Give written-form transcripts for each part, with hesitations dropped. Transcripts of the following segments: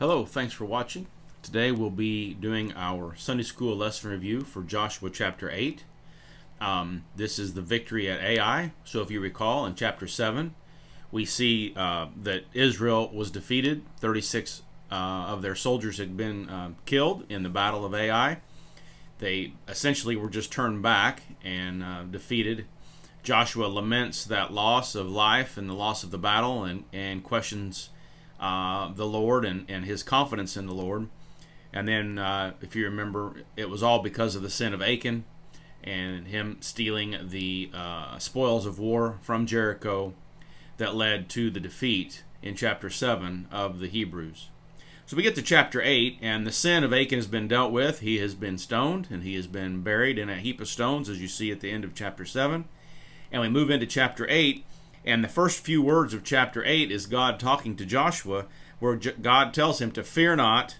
Hello, thanks for watching. Today we'll be doing our Sunday School lesson review for Joshua chapter 8. This is the victory at Ai. So if you recall, in chapter 7, we see that Israel was defeated. 36 of their soldiers had been killed in the battle of Ai. They essentially were just turned back and defeated. Joshua laments that loss of life and the loss of the battle and questions the Lord and his confidence in the Lord. And then, if you remember, it was all because of the sin of Achan and him stealing the spoils of war from Jericho that led to the defeat in chapter 7 of the Hebrews. So we get to chapter 8, and the sin of Achan has been dealt with. He has been stoned, and he has been buried in a heap of stones, as you see at the end of chapter 7. And we move into chapter 8, and the first few words of chapter 8 is God talking to Joshua, where God tells him to fear not,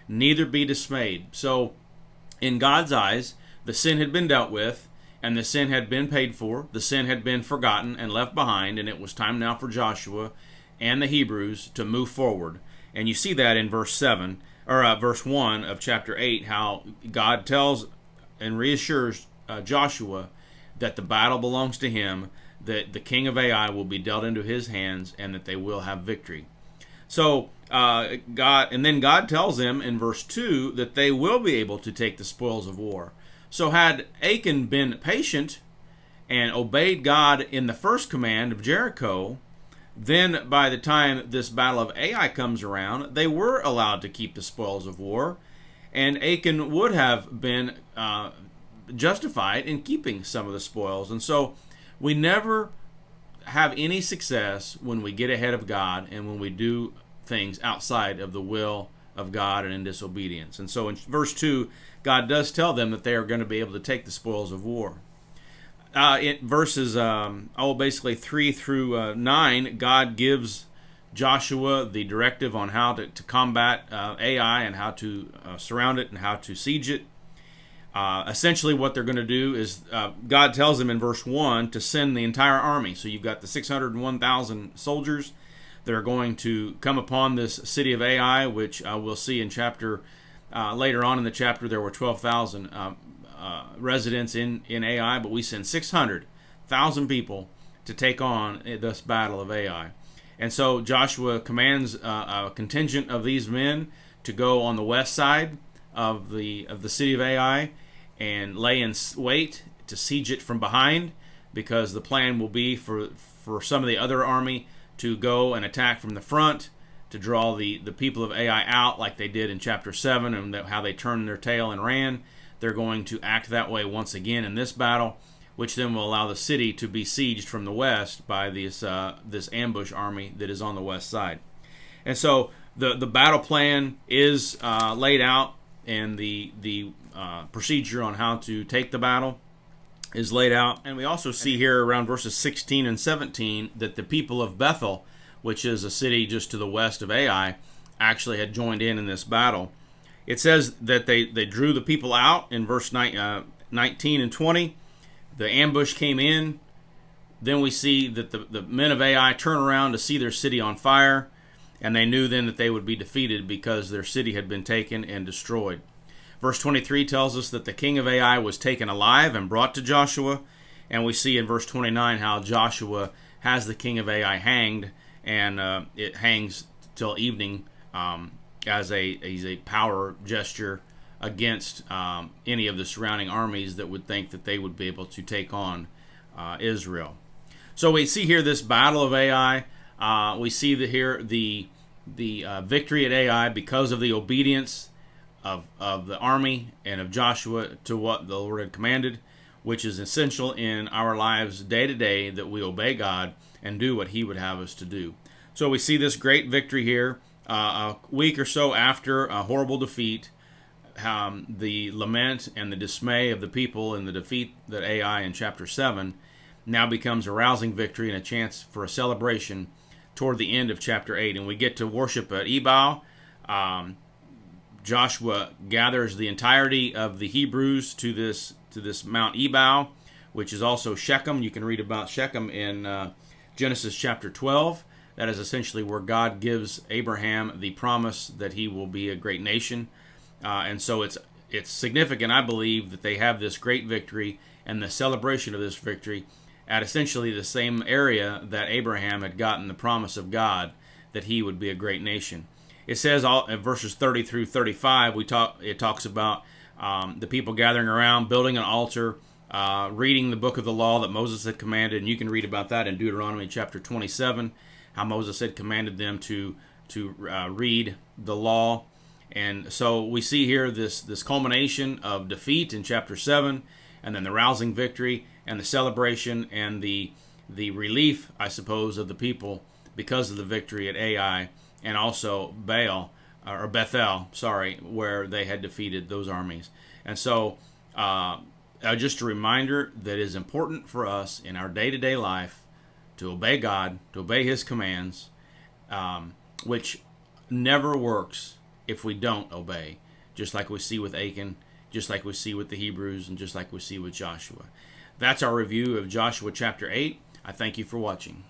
neither be dismayed. So, in God's eyes, the sin had been dealt with, and the sin had been paid for. The sin had been forgotten and left behind, and it was time now for Joshua and the Hebrews to move forward. And you see that in verse 1 of chapter 8, how God tells and reassures Joshua that the battle belongs to him, that the king of Ai will be dealt into his hands, and that they will have victory. So God tells them in verse 2 that they will be able to take the spoils of war. So had Achan been patient and obeyed God in the first command of Jericho, then by the time this battle of Ai comes around, they were allowed to keep the spoils of war, and Achan would have been justified in keeping some of the spoils. And so we never have any success when we get ahead of God and when we do things outside of the will of God and in disobedience. And so in verse 2, God does tell them that they are going to be able to take the spoils of war. In verses basically 3 through 9, God gives Joshua the directive on how to combat Ai and how to surround it and how to siege it. Essentially what they're going to do is God tells them in verse 1 to send the entire army. So you've got the 601,000 soldiers that are going to come upon this city of Ai, which we'll see in later on in the chapter there were 12,000 residents in Ai, but we send 600,000 people to take on this battle of Ai. And so Joshua commands a contingent of these men to go on the west side of the city of Ai and lay in wait to siege it from behind, because the plan will be for some of the other army to go and attack from the front to draw the people of Ai out like they did in chapter 7 and how they turned their tail and ran. They're going to act that way once again in this battle, which then will allow the city to be sieged from the west by this ambush army that is on the west side. And so the battle plan is laid out, and the procedure on how to take the battle is laid out. And we also see here around verses 16 and 17 that the people of Bethel, which is a city just to the west of Ai, actually had joined in this battle. It says that they drew the people out in verse 19 and 20. The ambush came in. Then we see that the men of Ai turn around to see their city on fire, and they knew then that they would be defeated because their city had been taken and destroyed. Verse 23 tells us that the king of Ai was taken alive and brought to Joshua, and we see in verse 29 how Joshua has the king of Ai hanged, and it hangs till evening as a power gesture against any of the surrounding armies that would think that they would be able to take on Israel. So we see here this battle of Ai. We see the victory at Ai because of the obedience of the army and of Joshua to what the Lord had commanded, which is essential in our lives day to day, that we obey God and do what He would have us to do. So we see this great victory here. A week or so after a horrible defeat, the lament and the dismay of the people in the defeat that Ai in chapter 7 now becomes a rousing victory and a chance for a celebration toward the end of chapter 8. And we get to worship at Ebal. Joshua gathers the entirety of the Hebrews to this Mount Ebal, which is also Shechem. You can read about Shechem in Genesis chapter 12. That is essentially where God gives Abraham the promise that he will be a great nation. And so it's significant, I believe, that they have this great victory and the celebration of this victory at essentially the same area that Abraham had gotten the promise of God that he would be a great nation. It says in verses 30 through 35, it talks about the people gathering around, building an altar, reading the book of the law that Moses had commanded, and you can read about that in Deuteronomy chapter 27, how Moses had commanded them to read the law. And so we see here this culmination of defeat in chapter 7, and then the rousing victory and the celebration and the relief, I suppose, of the people because of the victory at Ai, and also Bethel, where they had defeated those armies. And so just a reminder that it is important for us in our day-to-day life to obey God, to obey His commands, which never works if we don't obey, just like we see with Achan, just like we see with the Hebrews, and just like we see with Joshua. That's our review of Joshua chapter 8. I thank you for watching.